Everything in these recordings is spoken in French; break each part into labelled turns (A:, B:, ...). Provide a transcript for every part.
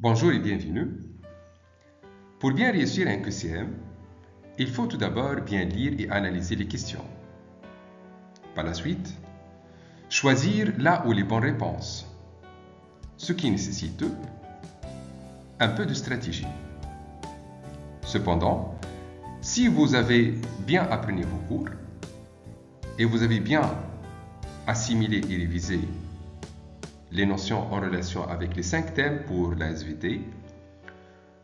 A: Bonjour et bienvenue. Pour bien réussir un QCM, il faut tout d'abord bien lire et analyser les questions. Par la suite, choisir là où les bonnes réponses, ce qui nécessite un peu de stratégie. Cependant, si vous avez bien appris vos cours et vous avez bien assimilé et révisé les notions en relation avec les 5 thèmes pour la SVT,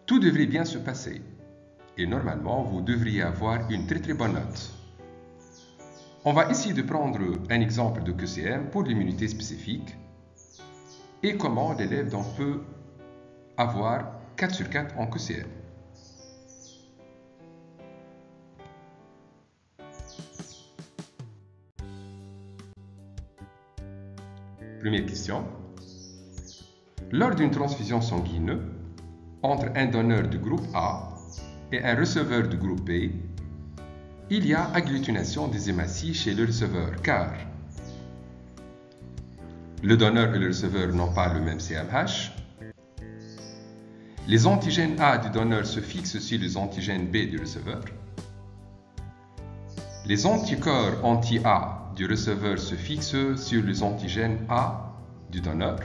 A: tout devrait bien se passer et normalement vous devriez avoir une très bonne note. On va essayer de prendre un exemple de QCM pour l'immunité spécifique et comment l'élève peut avoir 4 sur 4 en QCM. Première question. Lors d'une transfusion sanguine entre un donneur du groupe A et un receveur du groupe B, il y a agglutination des hématies chez le receveur car le donneur et le receveur n'ont pas le même CMH, les antigènes A du donneur se fixent sur les antigènes B du receveur, les anticorps anti-A du receveur se fixent sur les antigènes A du donneur,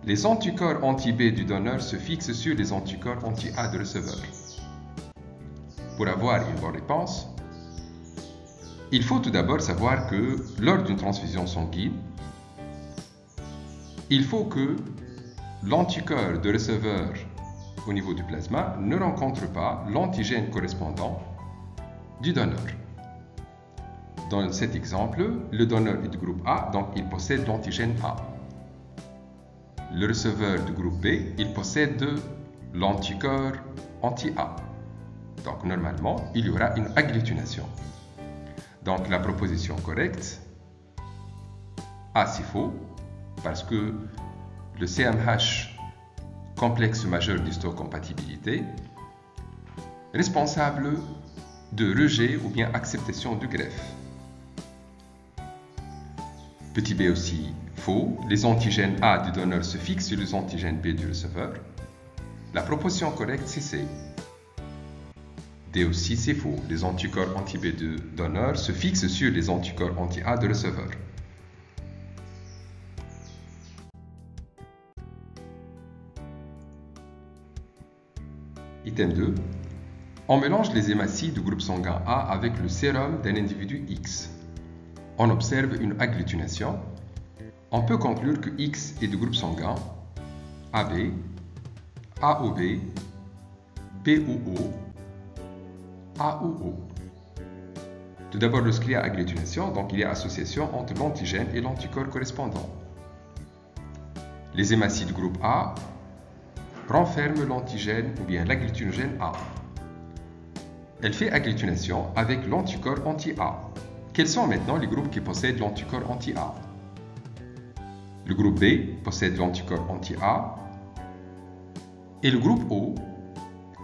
A: les anticorps anti-B du donneur se fixent sur les anticorps anti-A du receveur. Pour avoir une bonne réponse, il faut tout d'abord savoir que lors d'une transfusion sanguine, il faut que l'anticorps de receveur au niveau du plasma ne rencontre pas l'antigène correspondant du donneur. Dans cet exemple, le donneur est du groupe A, donc il possède l'antigène A. Le receveur du groupe B, il possède l'anticorps anti-A. Donc normalement, il y aura une agglutination. Donc la proposition correcte, A c'est faux, parce que le CMH, complexe majeur d'histocompatibilité, responsable de rejet ou bien acceptation du greffe. Petit b aussi faux, les antigènes A du donneur se fixent sur les antigènes B du receveur. La proposition correcte c'est C. D aussi c'est faux, les anticorps anti-B du donneur se fixent sur les anticorps anti-A du receveur. Item 2. On mélange les hématies du groupe sanguin A avec le sérum d'un individu X. On observe une agglutination. On peut conclure que X est du groupe sanguin AB, AOB, BOO, AOO. Tout d'abord, lorsqu'il y a agglutination, donc il y a association entre l'antigène et l'anticorps correspondant. Les hématies du groupe A renferment l'antigène ou bien l'agglutinogène A. Elle fait agglutination avec l'anticorps anti-A. Quels sont maintenant les groupes qui possèdent l'anticorps anti-A? Le groupe B possède l'anticorps anti-A et le groupe O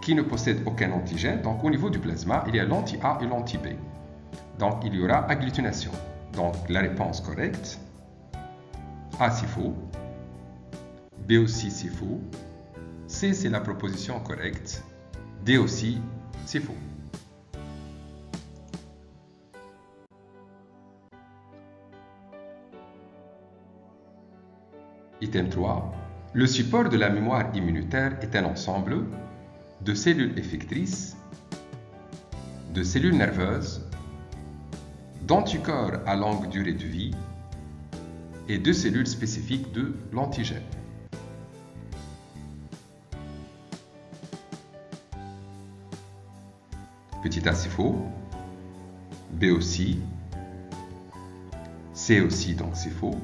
A: qui ne possède aucun antigène. Donc au niveau du plasma, il y a l'anti-A et l'anti-B. Donc il y aura agglutination. Donc la réponse correcte, A c'est faux, B aussi c'est faux, C c'est la proposition correcte, D aussi c'est faux. Item 3. Le support de la mémoire immunitaire est un ensemble de cellules effectrices, de cellules nerveuses, d'anticorps à longue durée de vie et de cellules spécifiques de l'antigène. Petit a c'est faux, B aussi, C aussi donc c'est faux.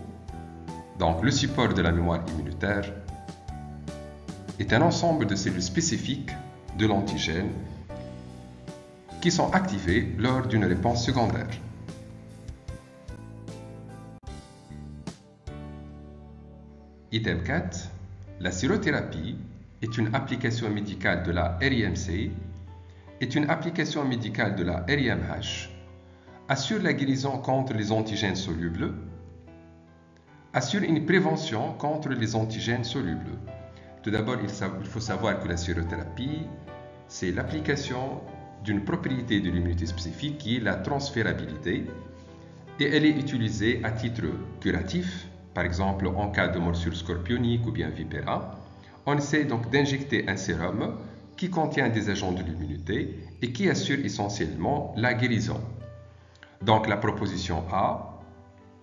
A: Donc le support de la mémoire immunitaire est un ensemble de cellules spécifiques de l'antigène qui sont activées lors d'une réponse secondaire. Item 4. La sérothérapie est une application médicale de la RIMC, est une application médicale de la RIMH, assure la guérison contre les antigènes solubles, assure une prévention contre les antigènes solubles. Tout d'abord, il faut savoir que la sérothérapie, c'est l'application d'une propriété de l'immunité spécifique qui est la transférabilité, et elle est utilisée à titre curatif, par exemple en cas de morsure scorpionique ou bien vipéra. On essaie donc d'injecter un sérum qui contient des agents de l'immunité et qui assure essentiellement la guérison. Donc la proposition A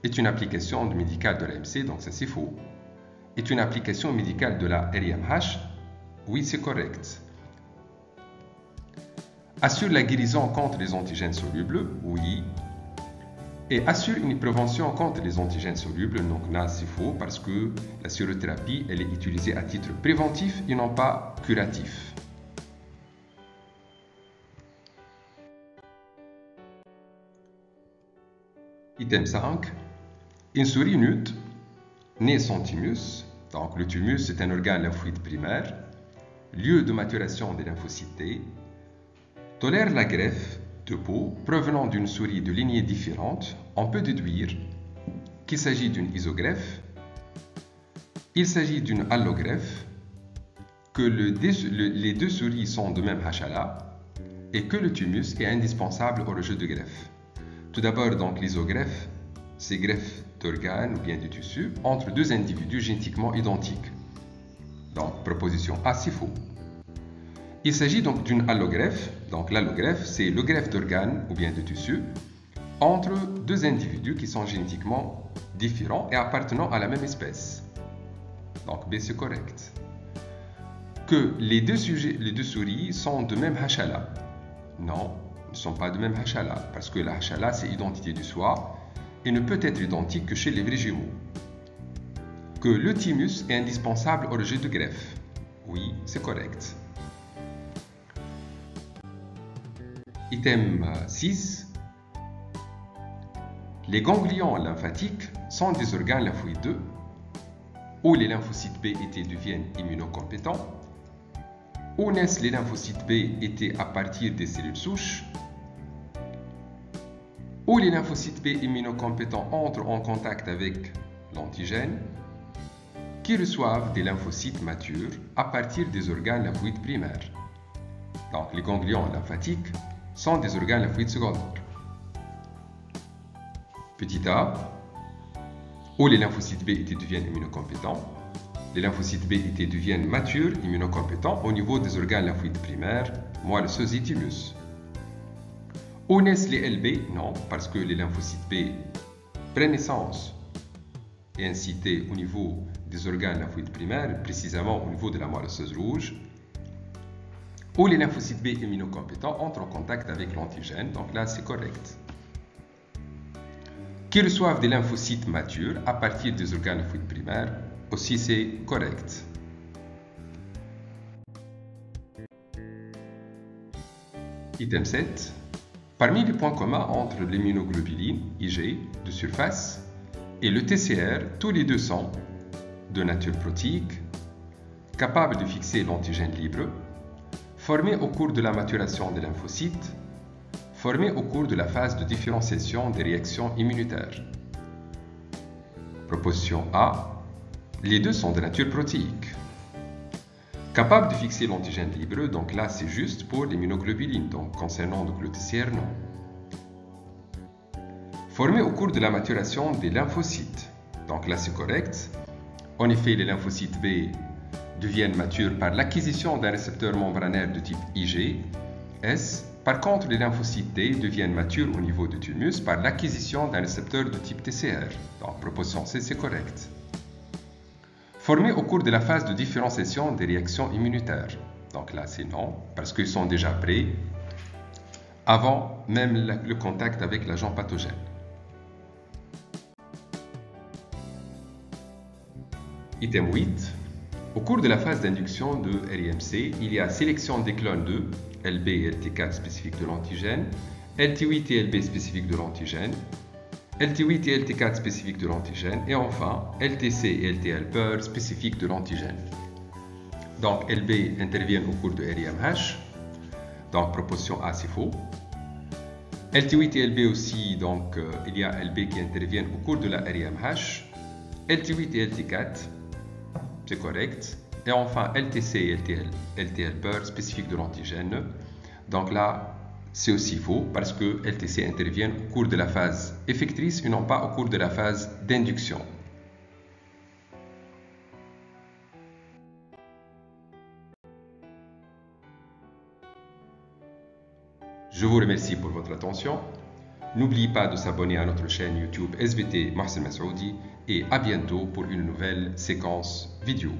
A: est une application médicale de l'AMC, donc ça c'est faux. Est une application médicale de la RIMH, oui c'est correct. Assure la guérison contre les antigènes solubles, oui. Et assure une prévention contre les antigènes solubles, donc là c'est faux parce que la sérothérapie elle est utilisée à titre préventif et non pas curatif. Item 5. Une souris nute, née sans thymus, donc le thymus est un organe lymphoïde primaire, lieu de maturation des lymphocytes T, tolère la greffe de peau provenant d'une souris de lignées différentes. On peut déduire qu'il s'agit d'une isogreffe, il s'agit d'une allogreffe, que les deux souris sont de même HLA et que le thymus est indispensable au rejet de greffe. Tout d'abord, donc l'isogreffe, c'est greffe d'organes ou bien de tissus entre deux individus génétiquement identiques. Donc, proposition A, c'est faux. Il s'agit donc d'une allogreffe. Donc, l'allogreffe, c'est le greffe d'organes ou bien de tissus entre deux individus qui sont génétiquement différents et appartenant à la même espèce. Donc, B, c'est correct. Que les deux souris sont de même HLA. Non, ils ne sont pas de même HLA parce que la HLA, c'est identité du soi et ne peut être identique que chez les vrais jumeaux. Que le thymus est indispensable au rejet de greffe. Oui, c'est correct. Item 6. Les ganglions lymphatiques sont des organes lymphoïdeux où les lymphocytes B et T deviennent immunocompétents, où naissent les lymphocytes B et T à partir des cellules souches, où les lymphocytes B immunocompétents entrent en contact avec l'antigène, qui reçoivent des lymphocytes matures à partir des organes lymphoïdes primaires. Donc les ganglions lymphatiques sont des organes lymphoïdes secondaires. Petit a, où les lymphocytes B et T deviennent immunocompétents, les lymphocytes B et T deviennent matures, immunocompétents au niveau des organes lymphoïdes primaires, moelle osseuse et thymus. Où naissent les LB? Non, parce que les lymphocytes B prennent naissance et incités au niveau des organes lymphoïdes primaires, précisément au niveau de la moelle osseuse rouge, où les lymphocytes B immunocompétents entrent en contact avec l'antigène, donc là c'est correct. Qui reçoivent des lymphocytes matures à partir des organes lymphoïdes primaires, aussi c'est correct. Item 7. Parmi les points communs entre l'immunoglobuline IG de surface et le TCR, tous les deux sont de nature protéique, capables de fixer l'antigène libre, formés au cours de la maturation des lymphocytes, formés au cours de la phase de différenciation des réactions immunitaires. Proposition A. Les deux sont de nature protéique. Capables de fixer l'antigène libre, donc là c'est juste pour l'immunoglobulines, donc concernant donc, le TCR non. Formés au cours de la maturation des lymphocytes, donc là c'est correct. En effet, les lymphocytes B deviennent matures par l'acquisition d'un récepteur membranaire de type IgS. Par contre, les lymphocytes T deviennent matures au niveau du thymus par l'acquisition d'un récepteur de type TCR. Donc, proposition C, c'est correct. Formés au cours de la phase de différenciation des réactions immunitaires. Donc là, c'est non, parce qu'ils sont déjà prêts avant même le contact avec l'agent pathogène. Item 8. Au cours de la phase d'induction de RIMC, il y a sélection des clones de LB et LT4 spécifiques de l'antigène, LT8 et LB spécifiques de l'antigène, LT8 et LT4 spécifiques de l'antigène, et enfin LTC et LT helper spécifiques de l'antigène. Donc LB interviennent au cours de RIMH, donc proposition A c'est faux. LT8 et LB aussi, donc il y a LB qui interviennent au cours de la RIMH, LT8 et LT4, c'est correct. Et enfin, LTC et LTL peur spécifique de l'antigène. Donc là, c'est aussi faux parce que LTC interviennent au cours de la phase effectrice et non pas au cours de la phase d'induction. Je vous remercie pour votre attention. N'oubliez pas de s'abonner à notre chaîne YouTube SVT Mohsen Massoudi et à bientôt pour une nouvelle séquence vidéo.